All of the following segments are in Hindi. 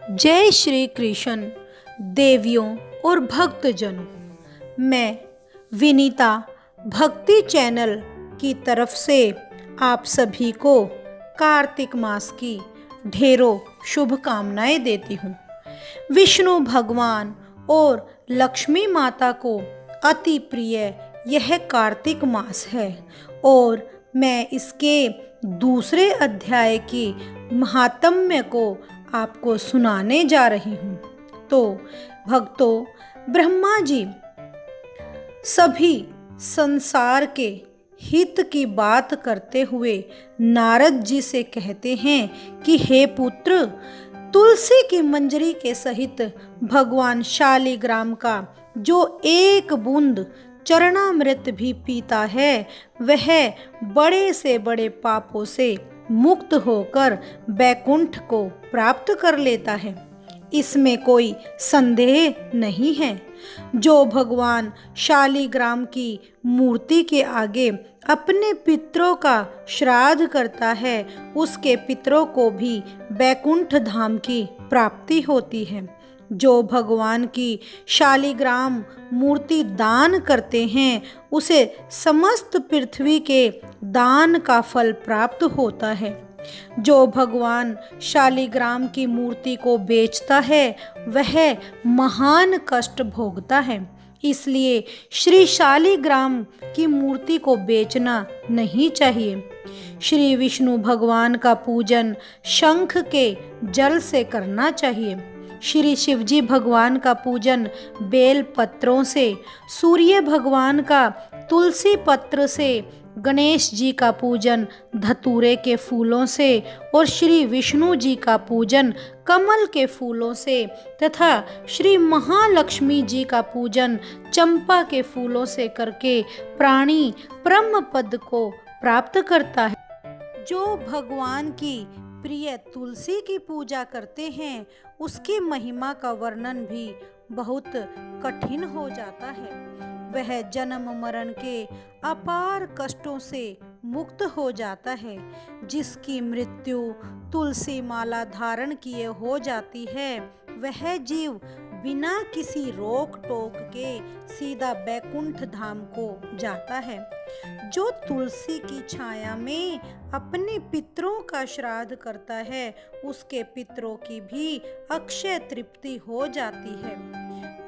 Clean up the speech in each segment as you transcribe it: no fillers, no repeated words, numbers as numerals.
जय श्री कृष्ण देवियों और भक्तजनों। मैं विनीता भक्ति चैनल की तरफ से आप सभी को कार्तिक मास की ढेरों शुभकामनाएं देती हूँ। विष्णु भगवान और लक्ष्मी माता को अति प्रिय यह कार्तिक मास है और मैं इसके दूसरे अध्याय की महात्म्य को आपको सुनाने जा रही हूँ। तो भक्तों, ब्रह्मा जी सभी संसार के हित की बात करते हुए नारद जी से कहते हैं कि हे पुत्र, तुलसी की मंजरी के सहित भगवान शालिग्राम का जो एक बूंद चरणामृत भी पीता है वह बड़े से बड़े पापों से मुक्त होकर बैकुंठ को प्राप्त कर लेता है। इसमें कोई संदेह नहीं है। जो भगवान शालिग्राम की मूर्ति के आगे अपने पितरों का श्राद्ध करता है उसके पितरों को भी बैकुंठ धाम की प्राप्ति होती है। जो भगवान की शालिग्राम मूर्ति दान करते हैं उसे समस्त पृथ्वी के दान का फल प्राप्त होता है। जो भगवान शालिग्राम की मूर्ति को बेचता है वह महान कष्ट भोगता है। इसलिए श्री शालिग्राम की मूर्ति को बेचना नहीं चाहिए। श्री विष्णु भगवान का पूजन शंख के जल से करना चाहिए। श्री शिवजी भगवान का पूजन बेल पत्रों से, सूर्य भगवान का तुलसी पत्र से, गणेश जी का पूजन धतूरे के फूलों से और श्री विष्णु जी का पूजन कमल के फूलों से तथा श्री महालक्ष्मी जी का पूजन चंपा के फूलों से करके प्राणी ब्रह्म पद को प्राप्त करता है। जो भगवान की प्रिय तुलसी की पूजा करते हैं उसकी महिमा का वर्णन भी बहुत कठिन हो जाता है। वह जन्म मरण के अपार कष्टों से मुक्त हो जाता है। जिसकी मृत्यु तुलसी माला धारण किए हो जाती है वह जीव बिना किसी रोक टोक के सीधा बैकुंठ धाम को जाता है। जो तुलसी की छाया में अपने पितरों का श्राद्ध करता है उसके पितरों की भी अक्षय तृप्ति हो जाती है।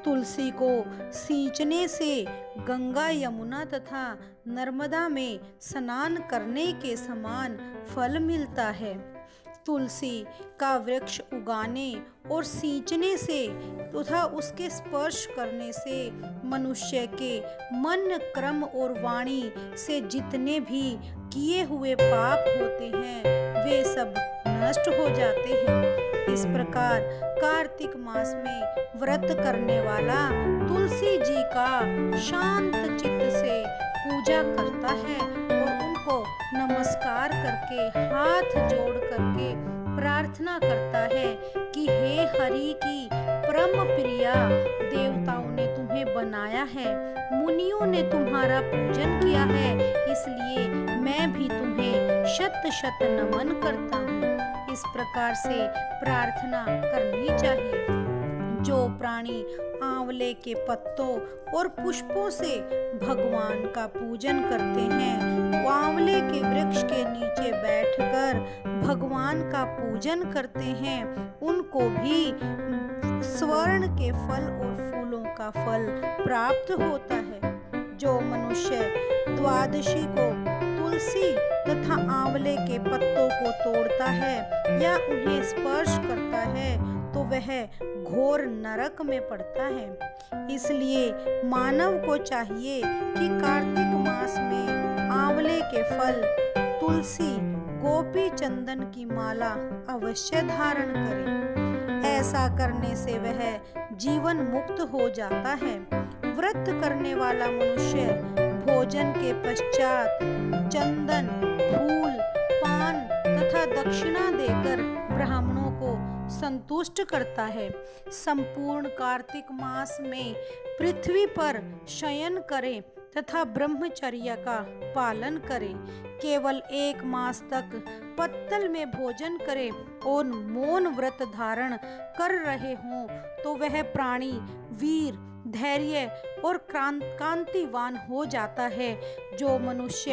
तुलसी को सींचने से गंगा, यमुना तथा नर्मदा में स्नान करने के समान फल मिलता है। तुलसी का वृक्ष उगाने और सींचने से तथा उसके स्पर्श करने से मनुष्य के मन, क्रम और वाणी से जितने भी किए हुए पाप होते हैं वे सब नष्ट हो जाते हैं। इस प्रकार कार्तिक मास में व्रत करने वाला तुलसी जी का शांत चित्त से पूजा करता है और उनको नमस्कार करके हाथ जोड़ करके प्रार्थना करता है कि हे हरि की परम प्रिया, देवताओं ने तुम्हें बनाया है, मुनियों ने तुम्हारा पूजन किया है, इसलिए मैं भी तुम्हें शत शत नमन करता हूँ। इस प्रकार से प्रार्थना करनी चाहिए। जो प्राणी आंवले के पत्तों और पुष्पों से भगवान का पूजन करते हैं वो आंवले के वृक्ष के नीचे बैठकर भगवान का पूजन करते हैं उनको भी स्वर्ण के फल और फूलों का फल प्राप्त होता है। जो मनुष्य द्वादशी को तुलसी तथा आंवले के पत्तों को तोड़ता है या उन्हें स्पर्श करता है तो वह घोर नरक में पड़ता है। इसलिए मानव को चाहिए कि कार्तिक मास में आंवले के फल, तुलसी, गोपी चंदन की माला अवश्य धारण करे। ऐसा करने से वह जीवन मुक्त हो जाता है। व्रत करने वाला मनुष्य भोजन के पश्चात चंदन, फूल, पान तथा दक्षिणा देकर ब्राह्मणों को संतुष्ट करता है। संपूर्ण कार्तिक मास में पृथ्वी पर शयन करें तथा ब्रह्मचर्य का पालन करें, केवल 1 मास तक पत्तल में भोजन करें और मौन व्रत धारण कर रहे हों तो वह प्राणी वीर, धैर्य और कांतिवान हो जाता है। जो मनुष्य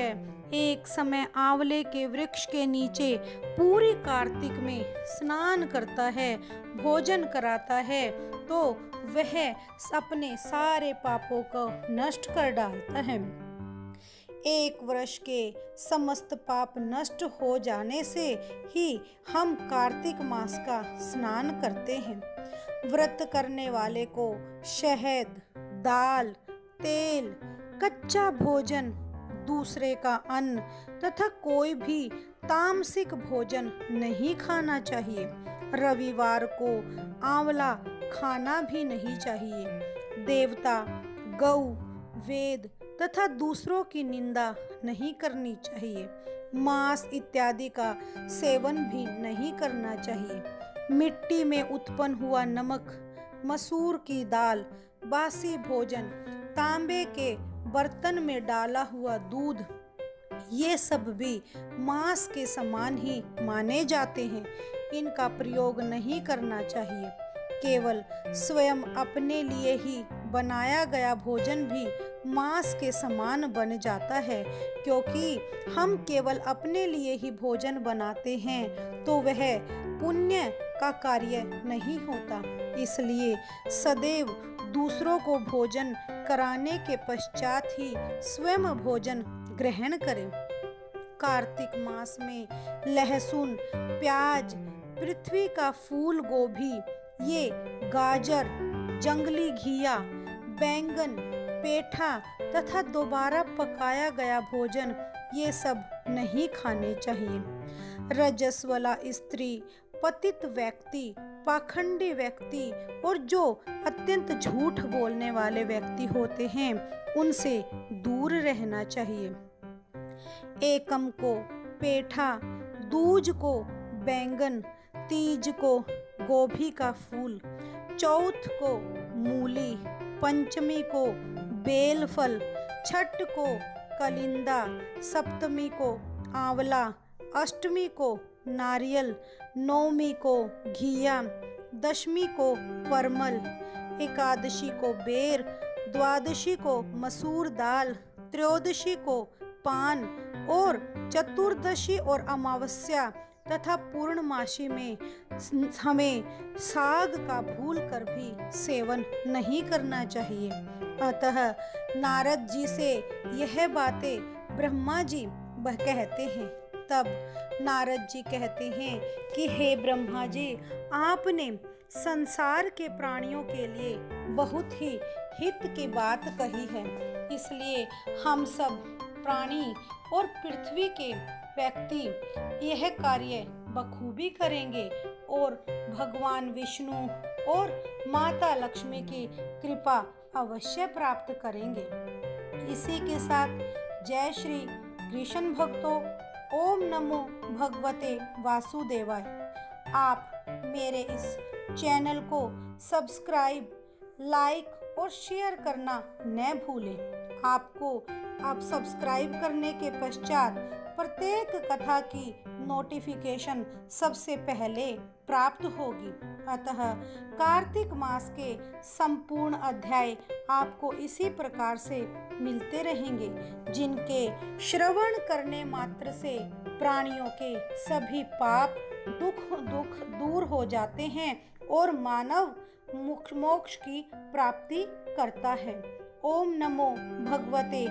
एक समय आंवले के वृक्ष के नीचे पूरी कार्तिक में स्नान करता है, भोजन कराता है, तो वह अपने सारे पापों को नष्ट कर डालता है। 1 वर्ष के समस्त पाप नष्ट हो जाने से ही हम कार्तिक मास का स्नान करते हैं। व्रत करने वाले को शहद, दाल, तेल, कच्चा भोजन, दूसरे का अन्न तथा कोई भी तामसिक भोजन नहीं खाना चाहिए। रविवार को आंवला खाना भी नहीं चाहिए। देवता, गौ, वेद तथा दूसरों की निंदा नहीं करनी चाहिए। मांस इत्यादि का सेवन भी नहीं करना चाहिए। मिट्टी में उत्पन्न हुआ नमक, मसूर की दाल, बासी भोजन, तांबे के बर्तन में डाला हुआ दूध, ये सब भी मांस के समान ही माने जाते हैं। इनका प्रयोग नहीं करना चाहिए। केवल स्वयं अपने लिए ही बनाया गया भोजन भी मांस के समान बन जाता है, क्योंकि हम केवल अपने लिए ही भोजन बनाते हैं तो वह पुण्य का कार्य नहीं होता। इसलिए सदैव दूसरों को भोजन कराने के पश्चात ही स्वयं भोजन ग्रहण करें। कार्तिक मास में लहसुन, प्याज, पृथ्वी का फूल गोभी, ये गाजर, जंगली घिया, बैंगन, पेठा तथा दोबारा पकाया गया भोजन, ये सब नहीं खाने चाहिए। रजस वाला स्त्री, पतित व्यक्ति, पाखंडी व्यक्ति और जो अत्यंत झूठ बोलने वाले व्यक्ति होते हैं, उनसे दूर रहना चाहिए। एकम को पेठा, दूज को बैंगन, तीज को गोभी का फूल, चौथ को मूली, पंचमी को बेल फल, छठ को कलिंदा, सप्तमी को आंवला, अष्टमी को नारियल, नवमी को घिया, दशमी को परमल, एकादशी को बेर, द्वादशी को मसूर दाल, त्रयोदशी को पान और चतुर्दशी और अमावस्या तथा पूर्णमासी में हमें साग का भूल कर भी सेवन नहीं करना चाहिए। अतः नारद जी से यह बातें ब्रह्मा जी कहते हैं। तब नारद जी कहते हैं कि हे ब्रह्मा जी, आपने संसार के प्राणियों के लिए बहुत ही हित की बात कही है, इसलिए हम सब प्राणी और पृथ्वी के व्यक्ति यह कार्य बखूबी करेंगे और भगवान विष्णु और माता लक्ष्मी की कृपा अवश्य प्राप्त करेंगे। इसी के साथ जय श्री कृष्ण भक्तों, ओम नमो भगवते वासुदेवाय। आप मेरे इस चैनल को सब्सक्राइब, लाइक और शेयर करना न भूलें। आपको आप सब्सक्राइब करने के पश्चात प्रत्येक कथा की नोटिफिकेशन सबसे पहले प्राप्त होगी। अतः कार्तिक मास के संपूर्ण अध्याय आपको इसी प्रकार से मिलते रहेंगे, जिनके श्रवण करने मात्र से प्राणियों के सभी पाप दुख दूर हो जाते हैं और मानव मोक्ष की प्राप्ति करता है। ओम नमो भगवते